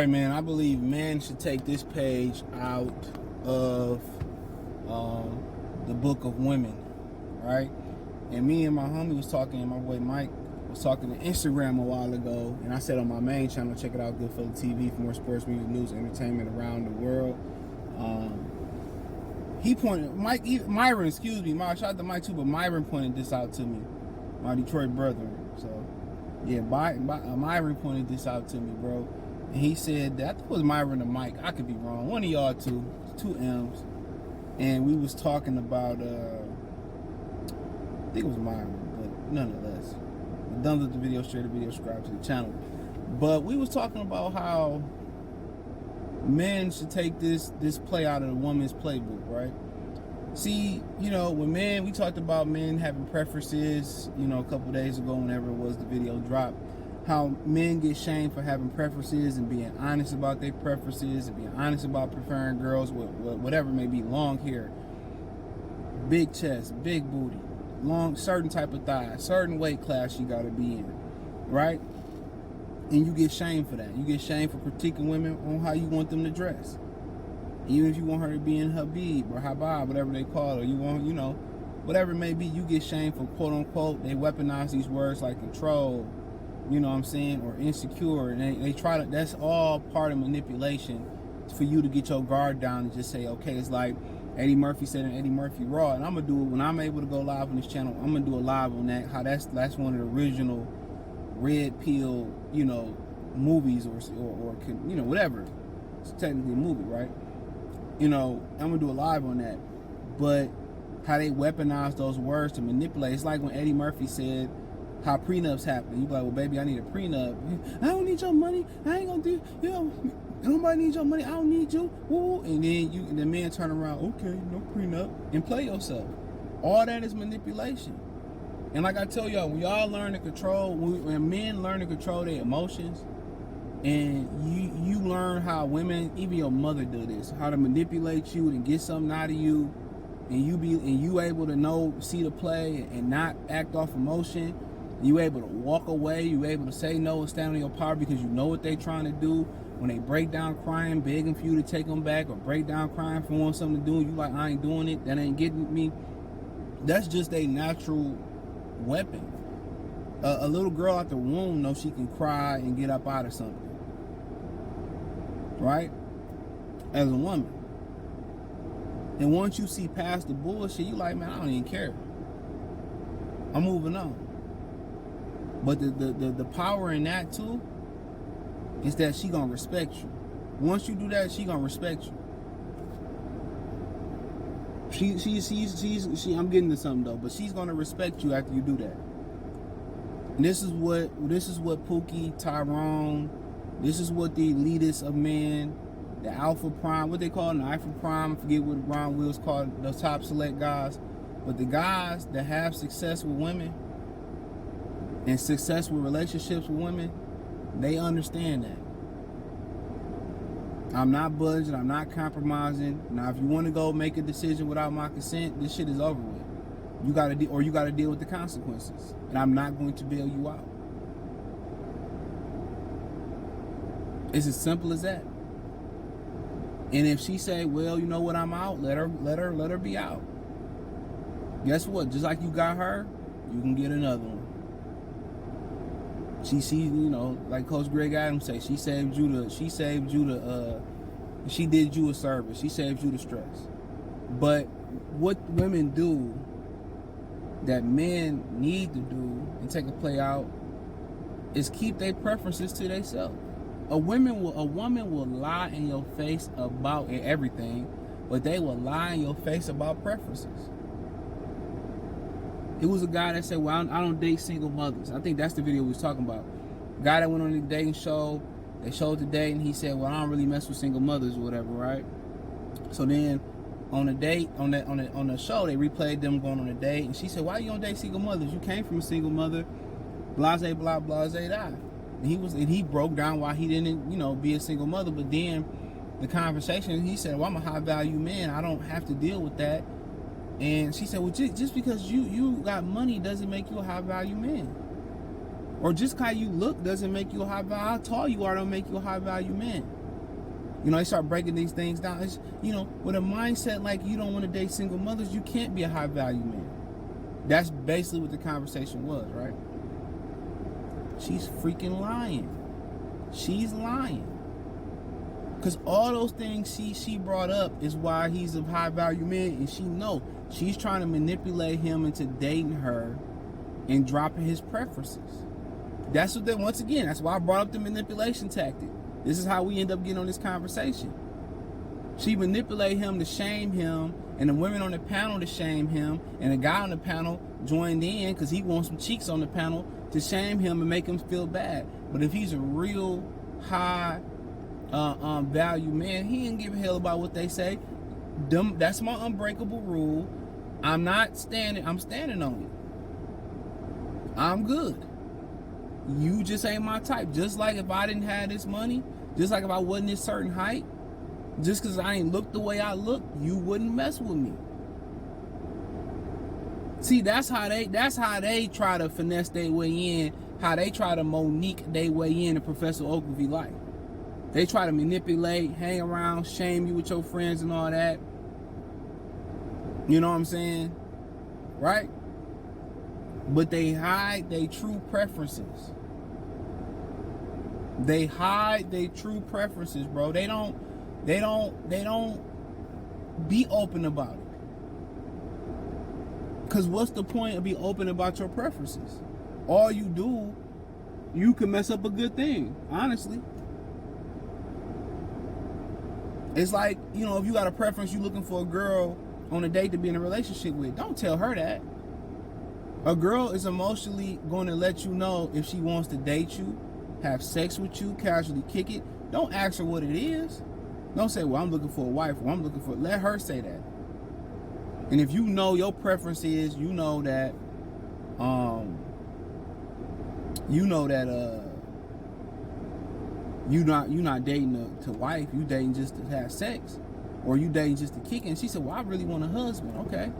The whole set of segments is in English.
right, man. I believe men should take this page out of the book of women, right? And me and my homie was talking, and my boy Mike was talking to Instagram a while ago, and I said on my main channel, check it out, Good Fella TV, for more sports, music, news, entertainment around the world. He pointed, Myron, excuse me, shout out to Mike too, but Myron pointed this out to me, my Detroit brother. So, yeah, Myron pointed this out to me, bro. And he said that, I think it was Myron or Mike, I could be wrong, one of y'all two M's. And we was talking about, I think it was Myron, but nonetheless. Done with the video, share the video, subscribe to the channel. But we was talking about how men should take this play out of the woman's playbook, right? See, you know, when men, we talked about men having preferences, you know, a couple days ago, whenever it was the video dropped, how men get shamed for having preferences and being honest about their preferences and being honest about preferring girls with whatever may be, long hair, big chest, big booty, long, certain type of thigh, certain weight class you gotta be in, right? And you get shamed for that. You get shamed for critiquing women on how you want them to dress. Even if you want her to be in Habib or Habab, whatever they call it, or you want, you know, whatever it may be, you get shamed for quote unquote, they weaponize these words like control, you know what I'm saying, or insecure. And they try to, that's all part of manipulation for you to get your guard down and just say, okay, it's like Eddie Murphy said in Eddie Murphy Raw, and I'm gonna do it when I'm able to go live on this channel. I'm gonna do a live on that. How that's one of the original red pill, you know, movies or you know, whatever. It's technically a movie, right? You know, I'm gonna do a live on that. But how they weaponize those words to manipulate. It's like when Eddie Murphy said how prenups happen. You be like, well, baby, I need a prenup. I don't need your money. I ain't gonna do, you know, nobody needs your money. I don't need you. Woo. And then the man turn around, okay, no prenup, and play yourself. All that is manipulation. And like I tell y'all, when y'all learn to control, when men learn to control their emotions, and you learn how women, even your mother do this, how to manipulate you and get something out of you, and you able to know, see the play and not act off emotion, you able to walk away, you able to say no and stand on your power because you know what they trying to do. When they break down crying, begging for you to take them back, or break down crying for wanting something to do, you like, I ain't doing it, that ain't getting me. That's just a natural weapon. A little girl out the womb knows she can cry and get up out of something, right? As a woman. And once you see past the bullshit, you like, man, I don't even care. I'm moving on. But the power in that too is that she gonna respect you. Once you do that, she gonna respect you. I'm getting to something though, but she's gonna respect you after you do that. And this is what Pookie, Tyrone, this is what the elitists of men, the Alpha Prime, what they call it, the Alpha Prime, I forget what Ron Wills called the top select guys, but the guys that have success with women and successful relationships with women, they understand that. I'm not budging, I'm not compromising. Now, if you want to go make a decision without my consent, this shit is over with. You gotta deal with the consequences. And I'm not going to bail you out. It's as simple as that. And if she say, well, you know what, I'm out, let her be out. Guess what? Just like you got her, you can get another one. She you know, like Coach Greg Adams say, she did you a service. She saved you the stress. But what women do that men need to do and take a play out is keep their preferences to themselves. A woman will lie in your face about everything, but they will lie in your face about preferences. It was a guy that said, well, I don't date single mothers. I think that's the video we was talking about. Guy that went on the dating show, they showed the date, and he said, well, I don't really mess with single mothers or whatever, right? So then on the date, on the show, they replayed them going on a date, and she said, why you don't date single mothers? You came from a single mother, blase, blah, blase, die. And he broke down why he didn't, you know, be a single mother. But then the conversation, he said, well, I'm a high value man. I don't have to deal with that. And she said, well, just because you got money doesn't make you a high value man. Or just how you look doesn't make you a high value. How tall you are don't make you a high value man. You know, they start breaking these things down. It's, you know, with a mindset like you don't want to date single mothers, you can't be a high value man. That's basically what the conversation was, right? She's freaking lying. She's lying. Because all those things she brought up is why he's a high value man, and she know she's trying to manipulate him into dating her and dropping his preferences. That's what they, once again, that's why I brought up the manipulation tactic. This is how we end up getting on this conversation. She manipulated him to shame him, and the women on the panel to shame him, and the guy on the panel joined in because he wants some cheeks on the panel to shame him and make him feel bad. But if he's a real high value man, he didn't give a hell about what they say. That's my unbreakable rule. I'm standing on it. I'm good. You just ain't my type. Just like if I didn't have this money, just like if I wasn't this certain height, just because I ain't look the way I look, you wouldn't mess with me. See, that's how they try to finesse their way in, how they try to Monique their way in to Professor Ogilvy life. They try to manipulate, hang around, shame you with your friends and all that. You know what I'm saying? Right? But they hide their true preferences. They hide their true preferences, bro. They don't be open about it. Cause what's the point of be open about your preferences? All you do, you can mess up a good thing, honestly. It's like, you know, if you got a preference, you looking for a girl on a date to be in a relationship with, don't tell her that. A girl is emotionally going to let you know if she wants to date you, have sex with you, casually kick it. Don't ask her what it is. Don't say, well, I'm looking for a wife, or I'm looking for, let her say that. And if you know your preference is, you're not dating to wife, you dating just to have sex, or you dating just to kick it. And she said, well, I really want a husband. Okay.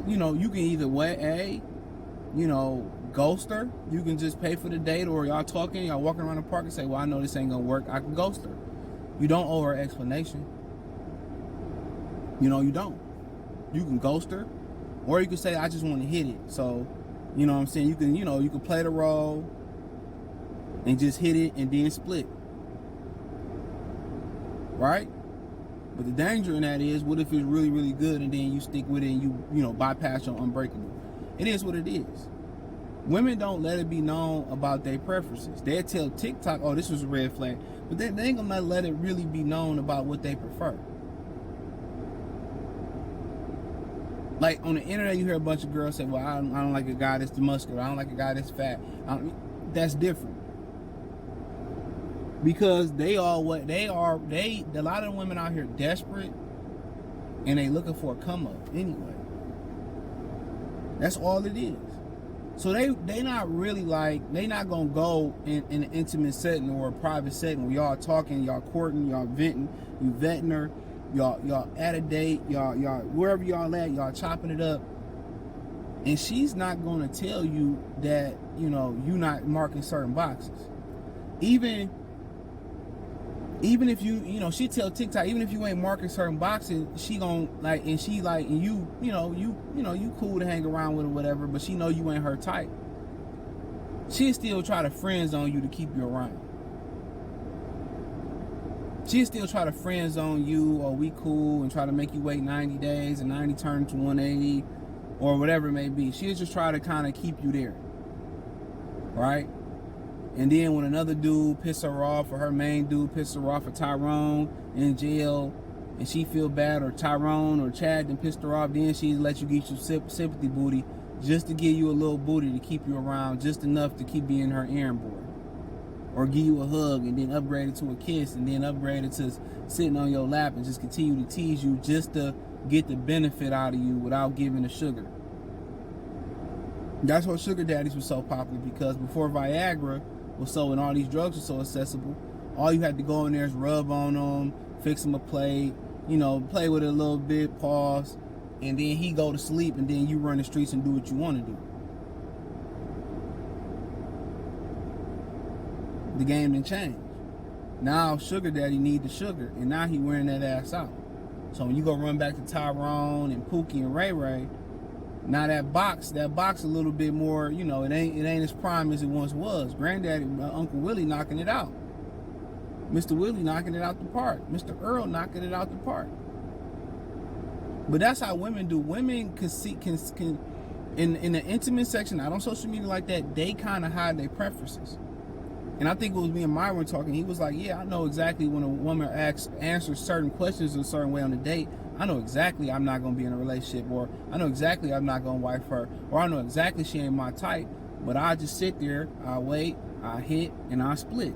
You know, you can either ghost her. You can just pay for the date, or y'all talking, y'all walking around the park and say, well, I know this ain't gonna work, I can ghost her. You don't owe her explanation. You know, you don't. You can ghost her, or you can say, I just want to hit it. So, you know what I'm saying? You can play the role and just hit it and then split. Right? But the danger in that is, what if it's really, really good and then you stick with it and you bypass your unbreakable? It is what it is. Women don't let it be known about their preferences. They'll tell TikTok, oh, this was a red flag. But they ain't gonna let it really be known about what they prefer. Like on the internet, you hear a bunch of girls say, well, I don't like a guy that's muscular. I don't like a guy that's fat. That's different. Because they are what they are. A lot of the women out here desperate, and they looking for a come up anyway. That's all it is. So they not really they not gonna go in an intimate setting or a private setting where y'all talking, y'all courting, y'all venting, you vetting her, y'all at a date, y'all wherever y'all at, y'all chopping it up, and she's not gonna tell you that you not marking certain boxes. Even if she tell TikTok, even if you ain't marking certain boxes, she gon' you cool to hang around with or whatever, but she know you ain't her type. She'll still try to friend zone you to keep you around. She'll still try to friend zone you, or we cool, and try to make you wait 90 days and 90 turn to 180 or whatever it may be. She'll just try to kind of keep you there. Right? And then when another dude piss her off, or her main dude piss her off, or Tyrone in jail, and she feel bad, or Tyrone or Chad then pissed her off, then she let you get your sympathy booty, just to give you a little booty to keep you around, just enough to keep being her errand boy. Or give you a hug, and then upgrade it to a kiss, and then upgrade it to sitting on your lap, and just continue to tease you just to get the benefit out of you without giving the sugar. That's why sugar daddies were so popular, because before Viagra and all these drugs were so accessible, all you had to go in there is rub on them, fix them a plate, play with it a little bit, pause, and then he go to sleep, and then you run the streets and do what you want to do. The game didn't change. Now sugar daddy need the sugar, and now he wearing that ass out. So when you go run back to Tyrone and Pookie and Ray Ray, now that box a little bit more, you know, it ain't as prime as it once was. Granddaddy, Uncle Willie knocking it out. Mr. Willie knocking it out the park. Mr. Earl knocking it out the park. But that's how women do. Women can in the intimate section, not on social media like that, they kind of hide their preferences. And I think it was me and Myron talking. He was like, yeah, I know exactly when a woman answers certain questions in a certain way on a date, I know exactly I'm not going to be in a relationship, or I know exactly I'm not going to wife her, or I know exactly she ain't my type, but I just sit there, I wait, I hit, and I split.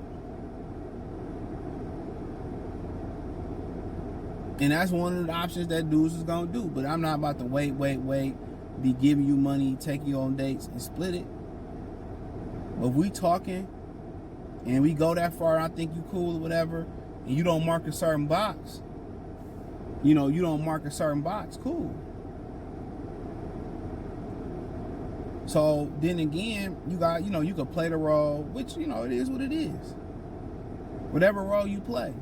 And that's one of the options that dudes is going to do. But I'm not about to wait, be giving you money, take you on dates, and split it. But if we talking, and we go that far, and I think you cool or whatever, and you don't mark a certain box, you know, you don't mark a certain box, cool. So then again, you got, you know, you could play the role, which, you know, it is what it is. Whatever role you play.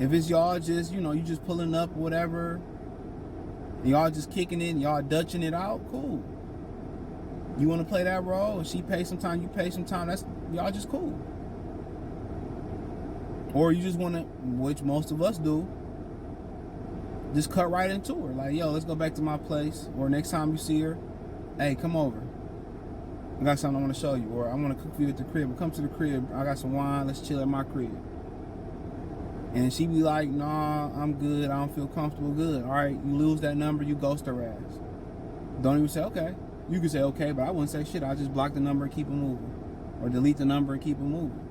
If it's y'all just, you know, you just pulling up or whatever, y'all just kicking it, y'all dutching it out, cool. You want to play that role, and she pays some time, you pay some time, that's, y'all just cool. Or you just want to, which most of us do, just cut right into her. Like, yo, let's go back to my place. Or next time you see her, hey, come over. I got something I want to show you. Or I want to cook for you at the crib. Come to the crib. I got some wine. Let's chill at my crib. And she be like, nah, I'm good. I don't feel comfortable. Good. All right, you lose that number, you ghost her ass. Don't even say, okay. You can say, okay, but I wouldn't say shit. I'll just block the number and keep it moving. Or delete the number and keep it moving.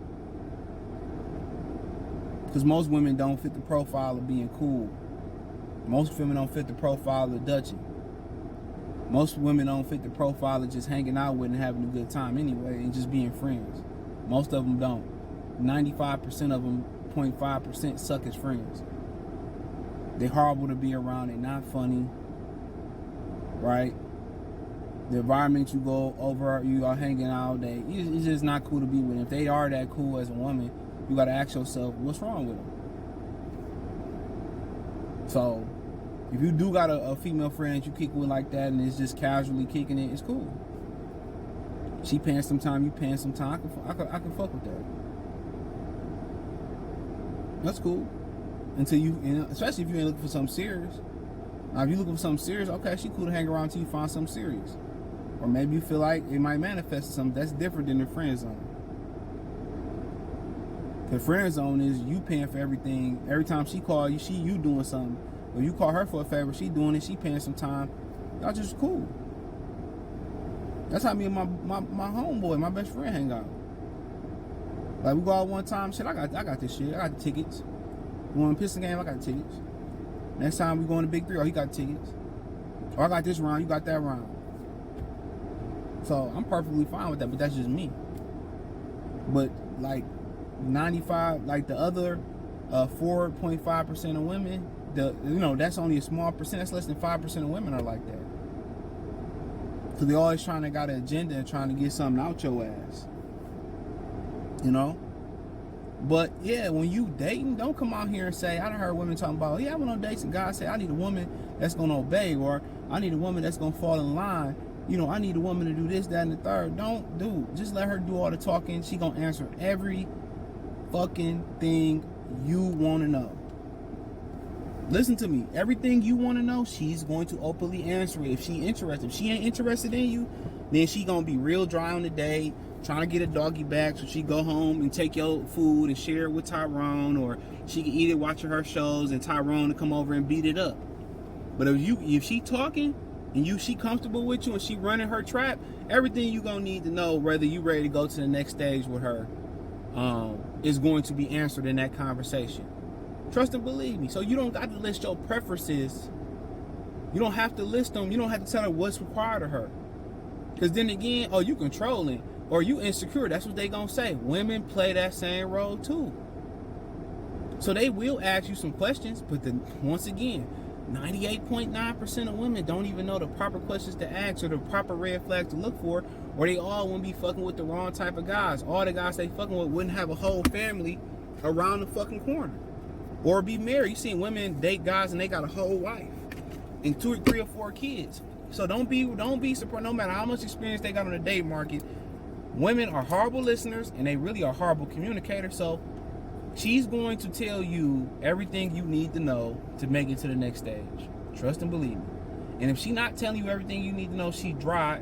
Because most women don't fit the profile of being cool. Most women don't fit the profile of Dutchie. Most women don't fit the profile of just hanging out with and having a good time anyway and just being friends. Most of them don't. 95% of them, 0.5% suck as friends. They're horrible to be around. They're not funny. Right? The environment you go over, you are hanging out, it's just not cool to be with. If they are that cool as a woman, you got to ask yourself, what's wrong with them? So, if you do got a female friend that you kick with like that and it's just casually kicking it, it's cool. She paying some time, you paying some time. I can fuck with that. That's cool. Until you know, especially if you ain't looking for something serious. Now, if you looking for something serious, okay, she cool to hang around until you find something serious. Or maybe you feel like it might manifest something that's different than the friend zone. The friend zone is you paying for everything. Every time she call you, you doing something. Or you call her for a favor, she doing it, she paying some time. Y'all just cool. That's how me and my homeboy, my best friend, hang out. Like, we go out one time, shit, I got this shit. I got the tickets. We want to Piston game, I got the tickets. Next time we going to Big 3, oh, he got the tickets. Or I got this round, you got that round. So I'm perfectly fine with that, but that's just me. But like 95, like the other 4.5% of women, that's only a small percent. That's less than 5% of women are like that. Because they always got an agenda and trying to get something out your ass. You know? But yeah, when you dating, don't come out here and say, I done heard women talking about, yeah, I went on dates and guys say, I need a woman that's going to obey, or I need a woman that's going to fall in line. You know, I need a woman to do this, that, and the third. Just let her do all the talking. She going to answer every fucking thing you want to know. Listen to me. Everything you want to know, she's going to openly answer it if she interested. If she ain't interested in you, then she going to be real dry on the date, trying to get a doggy bag so she go home and take your food and share it with Tyrone, or she can eat it watching her shows and Tyrone to come over and beat it up. But if she talking and she comfortable with you and she running her trap, everything you gonna need to know, whether you ready to go to the next stage with her, is going to be answered in that conversation. Trust and believe me. So you don't got to list your preferences. You don't have to list them. You don't have to tell her what's required of her. Because then again, you controlling or you insecure. That's what they gonna say. Women play that same role too. So they will ask you some questions, but then once again, 98.9% of women don't even know the proper questions to ask or the proper red flags to look for, or they all wouldn't be fucking with the wrong type of guys. All the guys they fucking with wouldn't have a whole family around the fucking corner. Or be married. You seen women date guys and they got a whole wife and 2 or 3 or 4 kids. So don't be surprised. No matter how much experience they got on the date market, women are horrible listeners and they really are horrible communicators. So she's going to tell you everything you need to know to make it to the next stage. Trust and believe me. And if she's not telling you everything you need to know, she dry,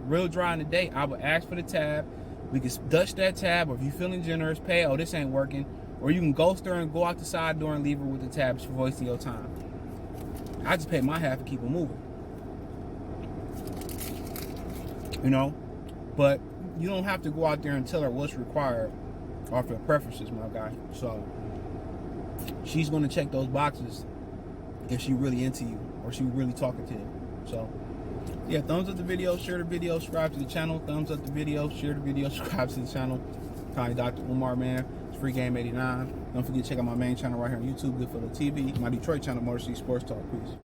real dry in the date, I would ask for the tab. We can dutch that tab, or if you're feeling generous, pay, oh, this ain't working. Or you can ghost her and go out the side door and leave her with the tab for wasting your time. I just pay my half and keep it moving. But you don't have to go out there and tell her what's required off her preferences, my guy. So she's going to check those boxes if she really into you or she really talking to you. So yeah, thumbs up the video, share the video, subscribe to the channel. Thumbs up the video, share the video, subscribe to the channel. Call me Dr. Umar, man. It's Free Game 89. Don't forget to check out my main channel right here on YouTube, Goodfellow TV. My Detroit channel, Motor City Sports Talk. Peace.